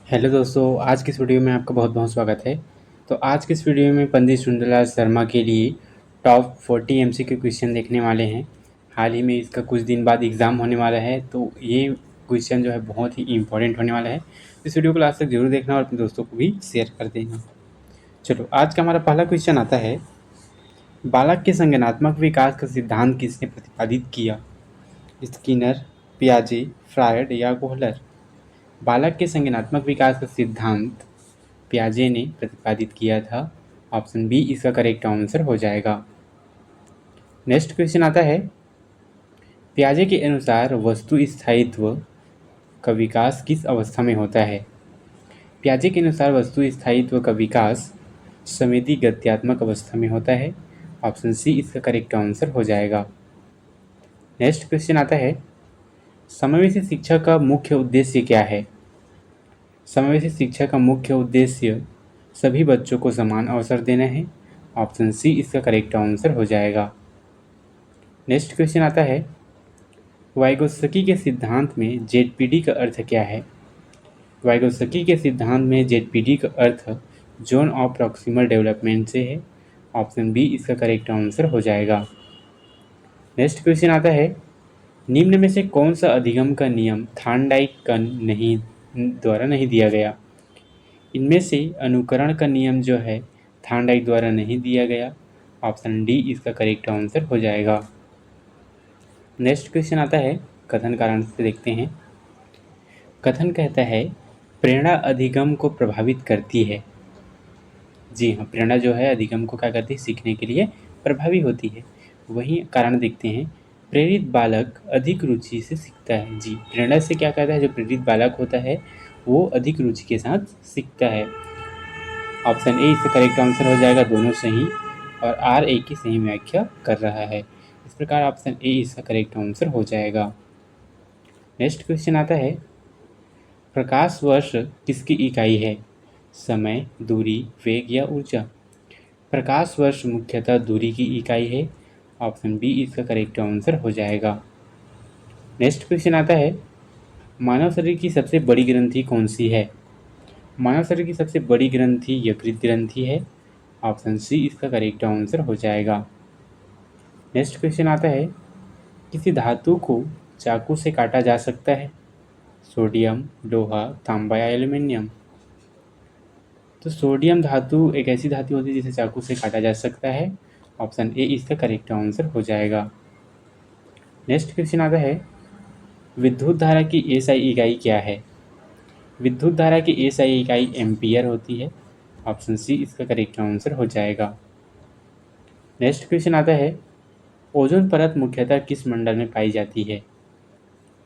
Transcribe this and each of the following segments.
Hello दोस्तों, आज की इस वीडियो में आपका बहुत बहुत स्वागत है। तो आज की इस वीडियो में पंडित सुंदरलाल शर्मा के लिए टॉप 40 एमसीक्यू क्वेश्चन देखने वाले हैं। हाल ही में इसका कुछ दिन बाद एग्ज़ाम होने वाला है, तो ये क्वेश्चन जो है बहुत ही इम्पोर्टेंट होने वाला है। इस वीडियो को लास्ट तक जरूर देखना और अपने दोस्तों को भी शेयर कर देना। चलो, आज का हमारा पहला क्वेश्चन आता है, बालक के संज्ञानात्मक विकास का सिद्धांत किसने प्रतिपादित किया? स्किनर, पियाजे, फ्रायड या कोहलर? बालक के संज्ञानात्मक विकास का सिद्धांत पियाजे ने प्रतिपादित किया था। ऑप्शन बी इसका करेक्ट आंसर हो जाएगा। नेक्स्ट क्वेश्चन आता है, पियाजे के अनुसार वस्तु स्थायित्व का विकास किस अवस्था में होता है? पियाजे के अनुसार वस्तु स्थायित्व का विकास समिति गत्यात्मक अवस्था में होता है। ऑप्शन सी इसका करेक्ट आंसर हो जाएगा। नेक्स्ट क्वेश्चन आता है, समावेशी शिक्षा का मुख्य उद्देश्य क्या है? समावेशी शिक्षा का मुख्य उद्देश्य सभी बच्चों को समान अवसर देना है। ऑप्शन सी इसका करेक्ट आंसर हो जाएगा। नेक्स्ट क्वेश्चन आता है, वाइगोत्स्की के सिद्धांत में जेडपीडी का अर्थ क्या है? वाइगोत्स्की के सिद्धांत में जेडपीडी का अर्थ जोन ऑफ प्रॉक्सिमल डेवलपमेंट से है। ऑप्शन बी इसका करेक्ट आंसर हो जाएगा। नेक्स्ट क्वेश्चन आता है, निम्न में से कौन सा अधिगम का नियम थार्नडाइक द्वारा नहीं दिया गया? इनमें से अनुकरण का नियम जो है थार्नडाइक द्वारा नहीं दिया गया। ऑप्शन डी इसका करेक्ट आंसर हो जाएगा। नेक्स्ट क्वेश्चन आता है, कथन कारण से देखते हैं। कथन कहता है, प्रेरणा अधिगम को प्रभावित करती है। जी हाँ, प्रेरणा जो है अधिगम को क्या करती है? सीखने के लिए प्रभावी होती है। वहीं कारण देखते हैं, प्रेरित बालक अधिक रुचि से सीखता है। जी, प्रेरणा से क्या कहता है, जो प्रेरित बालक होता है वो अधिक रुचि के साथ सीखता है। ऑप्शन ए इसका करेक्ट आंसर हो जाएगा, दोनों सही, और आर ए की सही व्याख्या कर रहा है। इस प्रकार ऑप्शन ए इसका करेक्ट आंसर हो जाएगा। नेक्स्ट क्वेश्चन आता है, प्रकाश वर्ष किसकी इकाई है? समय, दूरी, वेग या ऊर्जा? प्रकाश वर्ष मुख्यतः दूरी की इकाई है। ऑप्शन बी इसका करेक्ट आंसर हो जाएगा। नेक्स्ट क्वेश्चन आता है, मानव शरीर की सबसे बड़ी ग्रंथि कौन सी है? मानव शरीर की सबसे बड़ी ग्रंथि यकृत ग्रंथि है। ऑप्शन सी इसका करेक्ट आंसर हो जाएगा। नेक्स्ट क्वेश्चन आता है, किसी धातु को चाकू से काटा जा सकता है? सोडियम, लोहा, तांबा या एल्युमिनियम? तो सोडियम धातु एक ऐसी धातु होती है जिसे चाकू से काटा जा सकता है। ऑप्शन ए इसका करेक्ट आंसर हो जाएगा। नेक्स्ट क्वेश्चन आता है, विद्युत धारा की एसआई इकाई क्या है? विद्युत धारा की एसआई इकाई एम्पियर होती है। ऑप्शन सी इसका करेक्ट आंसर हो जाएगा। नेक्स्ट क्वेश्चन आता है, ओजोन परत मुख्यतः किस मंडल में पाई जाती है?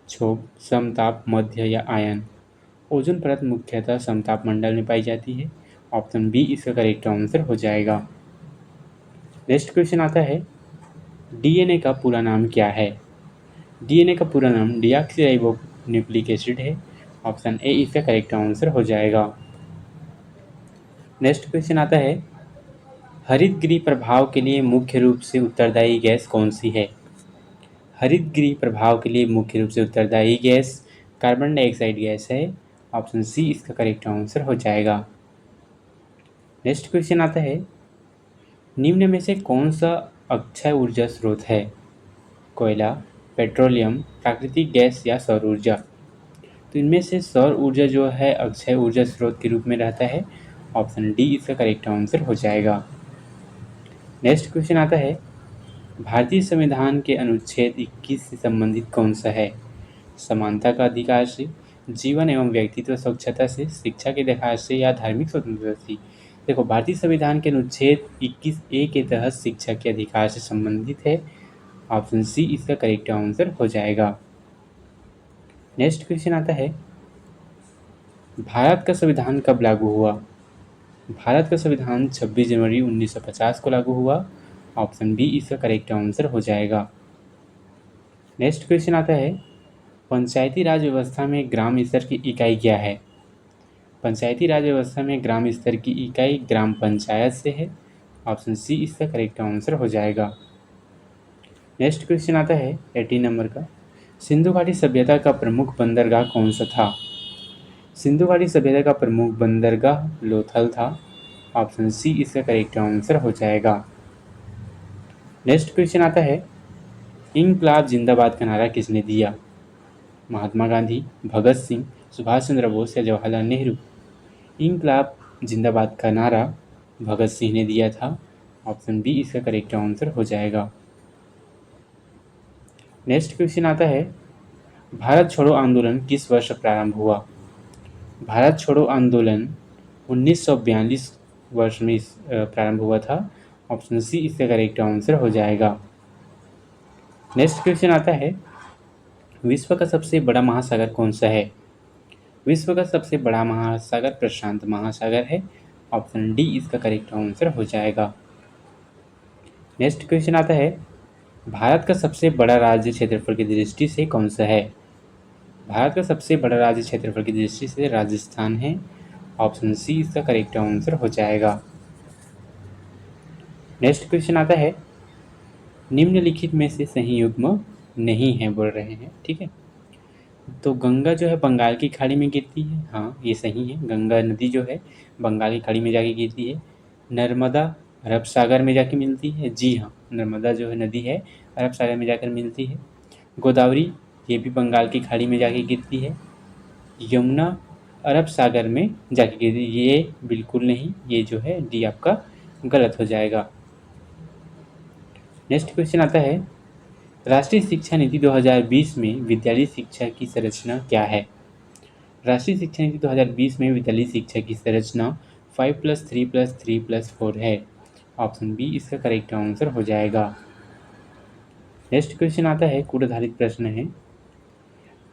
क्षोभ, समताप, मध्य या आयन? ओजोन परत मुख्यतः समताप मंडल में पाई जाती है। ऑप्शन बी इसका करेक्ट आंसर हो जाएगा। नेक्स्ट क्वेश्चन आता है, डीएनए का पूरा नाम क्या है? डीएनए का पूरा नाम डीऑक्सीराइबो न्यूक्लिक एसिड है। ऑप्शन ए इसका करेक्ट आंसर हो जाएगा। नेक्स्ट क्वेश्चन आता है, हरितगृह प्रभाव के लिए मुख्य रूप से उत्तरदायी गैस कौन सी है? हरितगृह प्रभाव के लिए मुख्य रूप से उत्तरदायी गैस कार्बन डाइऑक्साइड गैस है। ऑप्शन सी इसका करेक्ट आंसर हो जाएगा। नेक्स्ट क्वेश्चन आता है, निम्न में से कौन सा अक्षय ऊर्जा स्रोत है? कोयला, पेट्रोलियम, प्राकृतिक गैस या सौर ऊर्जा? तो इनमें से सौर ऊर्जा जो है अक्षय ऊर्जा स्रोत के रूप में रहता है। ऑप्शन डी इसका करेक्ट आंसर हो जाएगा। नेक्स्ट क्वेश्चन आता है, भारतीय संविधान के अनुच्छेद 21 से संबंधित कौन सा है? समानता का अधिकार से, जीवन एवं व्यक्तित्व स्वच्छता से, शिक्षा के अधिकार से या धार्मिक स्वतंत्रता से? देखो, भारतीय संविधान के अनुच्छेद 21A के तहत शिक्षा के अधिकार से संबंधित है। ऑप्शन सी इसका करेक्ट आंसर हो जाएगा। नेक्स्ट क्वेश्चन आता है, भारत का संविधान कब लागू हुआ? भारत का संविधान 26 जनवरी 1950 को लागू हुआ। ऑप्शन बी इसका करेक्ट आंसर हो जाएगा। नेक्स्ट क्वेश्चन आता है, पंचायती राज व्यवस्था में ग्राम स्तर की इकाई क्या है? पंचायती राज व्यवस्था में ग्राम स्तर की इकाई ग्राम पंचायत से है। ऑप्शन सी इसका करेक्ट आंसर हो जाएगा। नेक्स्ट क्वेश्चन आता है 18 नंबर का, सिंधु घाटी सभ्यता का प्रमुख बंदरगाह कौन सा था? सिंधु घाटी सभ्यता का प्रमुख बंदरगाह लोथल था। ऑप्शन सी इसका करेक्ट आंसर हो जाएगा। नेक्स्ट क्वेश्चन आता है, इंकलाब जिंदाबाद का नारा किसने दिया? महात्मा गांधी, भगत सिंह, सुभाष चंद्र बोस या जवाहरलाल नेहरू? इंकलाब जिंदाबाद का नारा भगत सिंह ने दिया था। ऑप्शन बी इसका करेक्ट आंसर हो जाएगा। नेक्स्ट क्वेश्चन आता है, भारत छोड़ो आंदोलन किस वर्ष प्रारंभ हुआ? भारत छोड़ो आंदोलन 1942 वर्ष में प्रारंभ हुआ था। ऑप्शन सी इसका करेक्ट आंसर हो जाएगा। नेक्स्ट क्वेश्चन आता है, विश्व का सबसे बड़ा महासागर कौन सा है? विश्व का सबसे बड़ा महासागर प्रशांत महासागर है। ऑप्शन डी इसका करेक्ट आंसर हो जाएगा। नेक्स्ट क्वेश्चन आता है, भारत का सबसे बड़ा राज्य क्षेत्रफल की दृष्टि से कौन सा है? भारत का सबसे बड़ा राज्य क्षेत्रफल की दृष्टि से राजस्थान है। ऑप्शन सी इसका करेक्ट आंसर हो जाएगा। नेक्स्ट क्वेश्चन आता है, निम्नलिखित में से सही युग्म नहीं है बोल रहे हैं, ठीक है। तो गंगा जो है बंगाल की खाड़ी में गिरती है, हाँ ये सही है। गंगा नदी जो है बंगाल की खाड़ी में जाके गिरती है। नर्मदा अरब सागर में जाके मिलती है, जी हाँ, नर्मदा जो है नदी है अरब सागर में जाकर मिलती है। गोदावरी ये भी बंगाल की खाड़ी में जाके गिरती है। यमुना अरब सागर में जाके गिरती है, ये बिल्कुल नहीं, ये जो है डी आपका गलत हो जाएगा। नेक्स्ट क्वेश्चन आता है, राष्ट्रीय शिक्षा नीति 2020 में विद्यालय शिक्षा की संरचना क्या है? राष्ट्रीय शिक्षा नीति 2020 में विद्यालय शिक्षा की संरचना 5+3+3+4 है। ऑप्शन बी इसका करेक्ट आंसर हो जाएगा। नेक्स्ट क्वेश्चन आता है, कूट आधारित प्रश्न है,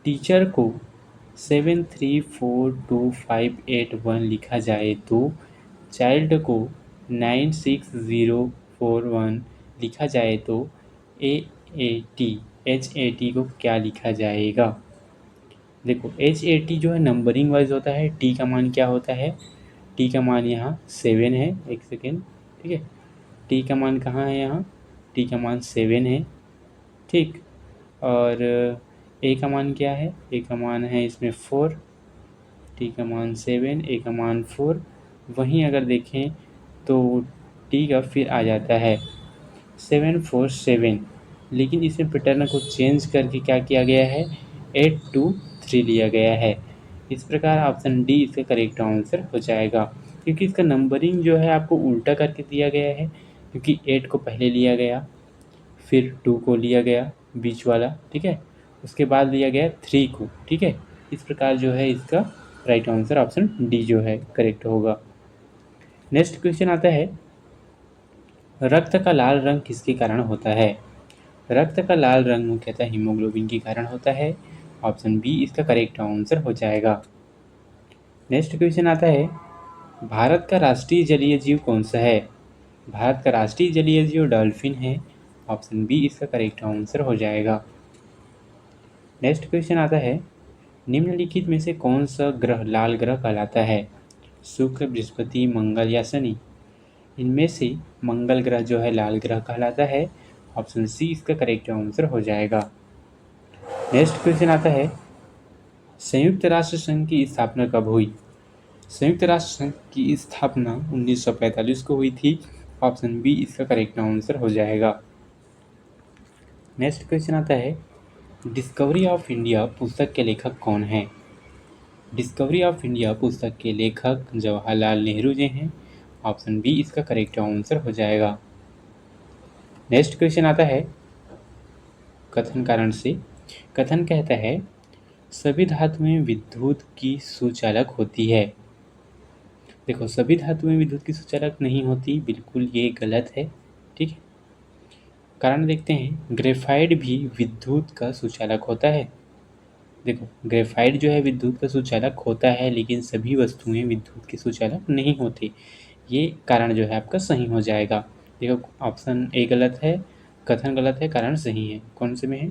टीचर को 734251 लिखा जाए तो चाइल्ड को 96041 लिखा जाए तो HAT को क्या लिखा जाएगा? देखो HAT जो है नंबरिंग वाइज होता है। टी का मान क्या होता है? टी का मान यहाँ 7 है, एक सेकेंड, ठीक है। टी का मान कहाँ है? यहाँ टी का मान 7 है, ठीक। और ए का मान क्या है? ए का मान है इसमें 4, टी का मान 7, ए का मान 4। वहीं अगर देखें तो टी का फिर आ जाता है 747, लेकिन इसमें पैटर्न को चेंज करके क्या किया गया है? 823 लिया गया है। इस प्रकार ऑप्शन डी इसका करेक्ट आंसर हो जाएगा, क्योंकि इसका नंबरिंग जो है आपको उल्टा करके दिया गया है, क्योंकि 8 को पहले लिया गया, फिर 2 को लिया गया बीच वाला, ठीक है, उसके बाद लिया गया 3 को, ठीक है। इस प्रकार जो है इसका राइट आंसर ऑप्शन डी जो है करेक्ट होगा। नेक्स्ट क्वेश्चन आता है, रक्त का लाल रंग किसके कारण होता है? रक्त का लाल रंग मुख्यतः हीमोग्लोबिन के कारण होता है। ऑप्शन बी इसका करेक्ट आंसर हो जाएगा। नेक्स्ट क्वेश्चन आता है, भारत का राष्ट्रीय जलीय जीव कौन सा है? भारत का राष्ट्रीय जलीय जीव डॉल्फिन है। ऑप्शन बी इसका करेक्ट आंसर हो जाएगा। नेक्स्ट क्वेश्चन आता है, निम्नलिखित में से कौन सा ग्रह लाल ग्रह कहलाता है? शुक्र, बृहस्पति, मंगल या शनि? इनमें से मंगल ग्रह जो है लाल ग्रह कहलाता है। ऑप्शन सी इसका करेक्ट आंसर हो जाएगा। नेक्स्ट क्वेश्चन आता है, संयुक्त राष्ट्र संघ की स्थापना कब हुई? संयुक्त राष्ट्र संघ की स्थापना 1945 को हुई थी। ऑप्शन बी इसका करेक्ट आंसर हो जाएगा। नेक्स्ट क्वेश्चन आता है, डिस्कवरी ऑफ इंडिया पुस्तक के लेखक कौन हैं? डिस्कवरी ऑफ इंडिया पुस्तक के लेखक जवाहरलाल नेहरू जी हैं। ऑप्शन बी इसका करेक्ट आंसर हो जाएगा। नेक्स्ट क्वेश्चन आता है, कथन कारण से। कथन कहता है, सभी धातुएं विद्युत की सुचालक होती है। देखो सभी धातुएं विद्युत की सुचालक नहीं होती, बिल्कुल ये गलत है, ठीक है। कारण देखते हैं, ग्रेफाइट भी विद्युत का सुचालक होता है। देखो ग्रेफाइट जो है विद्युत का सुचालक होता है, लेकिन सभी वस्तुएं विद्युत के सुचालक नहीं होती। ये कारण जो है आपका सही हो जाएगा। देखो ऑप्शन ए गलत है, कथन गलत है, कारण सही है। कौन से में है?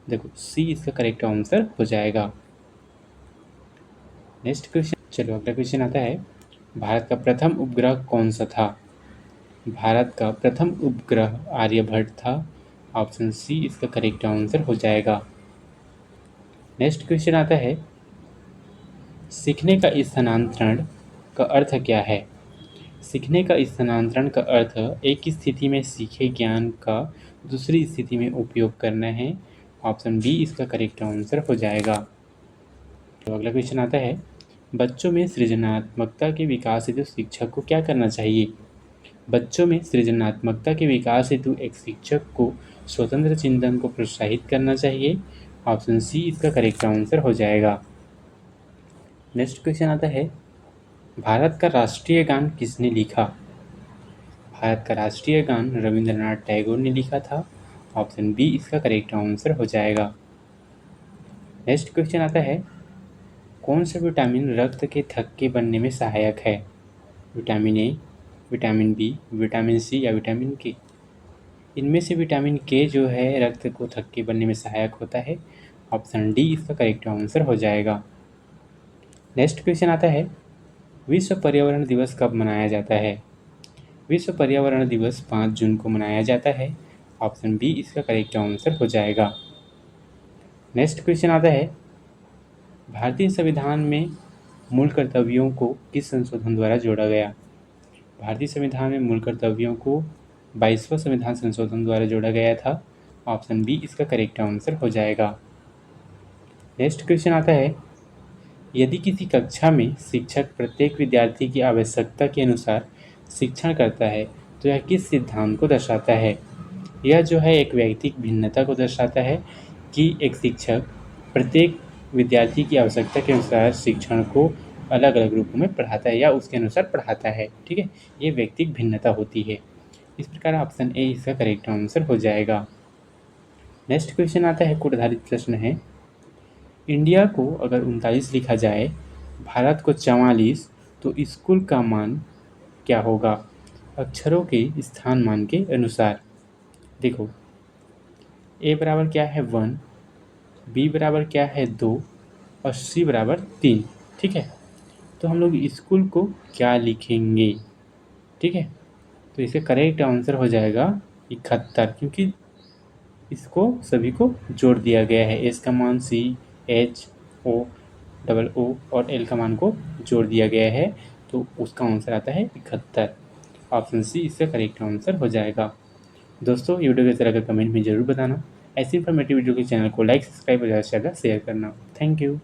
देखो सी इसका करेक्ट आंसर हो जाएगा। नेक्स्ट क्वेश्चन, चलो अगला क्वेश्चन आता है, भारत का प्रथम उपग्रह कौन सा था? भारत का प्रथम उपग्रह आर्यभट्ट था। ऑप्शन सी इसका करेक्ट आंसर हो जाएगा। नेक्स्ट क्वेश्चन आता है, सीखने का स्थानांतरण का अर्थ क्या है? सीखने का स्थानांतरण का अर्थ एक स्थिति में सीखे ज्ञान का दूसरी स्थिति में उपयोग करना है। ऑप्शन बी इसका करेक्ट आंसर हो जाएगा। तो अगला क्वेश्चन आता है, बच्चों में सृजनात्मकता के विकास हेतु शिक्षक को क्या करना चाहिए? बच्चों में सृजनात्मकता के विकास हेतु एक शिक्षक को स्वतंत्र चिंतन को प्रोत्साहित करना चाहिए। ऑप्शन सी इसका करेक्ट आंसर हो जाएगा। नेक्स्ट क्वेश्चन आता है, भारत का राष्ट्रीय गान किसने लिखा? भारत का राष्ट्रीय गान रविंद्रनाथ टैगोर ने लिखा था। ऑप्शन बी इसका करेक्ट आंसर हो जाएगा। नेक्स्ट क्वेश्चन आता है, कौन सा विटामिन रक्त के थक्के बनने में सहायक है? Vitamin A, vitamin B, vitamin C या विटामिन के? इनमें से विटामिन के जो है रक्त को थक्के बनने में सहायक होता है। ऑप्शन डी इसका करेक्ट आंसर हो जाएगा। नेक्स्ट क्वेश्चन आता है, विश्व पर्यावरण दिवस कब मनाया जाता है? विश्व पर्यावरण दिवस 5 जून को मनाया जाता है। ऑप्शन बी इसका करेक्ट आंसर हो जाएगा। नेक्स्ट क्वेश्चन आता है, भारतीय संविधान में मूल कर्तव्यों को किस संशोधन द्वारा जोड़ा गया? भारतीय संविधान में मूल कर्तव्यों को 22वां संविधान संशोधन द्वारा जोड़ा गया था। ऑप्शन बी इसका करेक्ट आंसर हो जाएगा। नेक्स्ट क्वेश्चन आता है, यदि किसी कक्षा में शिक्षक प्रत्येक विद्यार्थी की आवश्यकता के अनुसार शिक्षण करता है तो यह किस सिद्धांत को दर्शाता है? यह जो है एक व्यक्तिक भिन्नता को दर्शाता है कि एक शिक्षक प्रत्येक विद्यार्थी की आवश्यकता के अनुसार शिक्षण को अलग अलग रूपों में पढ़ाता है या उसके अनुसार पढ़ाता है। ठीक है, ये व्यक्तिक भिन्नता होती है। इस प्रकार ऑप्शन ए इसका करेक्ट आंसर हो जाएगा। नेक्स्ट क्वेश्चन आता है, कोड आधारित प्रश्न है, इंडिया को अगर 39 लिखा जाए, भारत को 44, तो स्कूल का मान क्या होगा अक्षरों के स्थान मान के अनुसार? देखो, ए बराबर क्या है 1, बी बराबर क्या है 2 और सी बराबर 3। ठीक है, तो हम लोग स्कूल को क्या लिखेंगे? ठीक है, तो इसका करेक्ट आंसर हो जाएगा 71, क्योंकि इसको सभी को जोड़ दिया गया है। एस का मान सी, एच, ओ, डबल ओ और एल का मान को जोड़ दिया गया है, तो उसका आंसर आता है 71। ऑप्शन सी इसका करेक्ट आंसर हो जाएगा। दोस्तों, वीडियो कैसा लगा कमेंट में ज़रूर बताना। ऐसी इन्फॉर्मेटिव वीडियो के चैनल को लाइक, सब्सक्राइब और ज़्यादा से ज़्यादा शेयर करना। Thank you.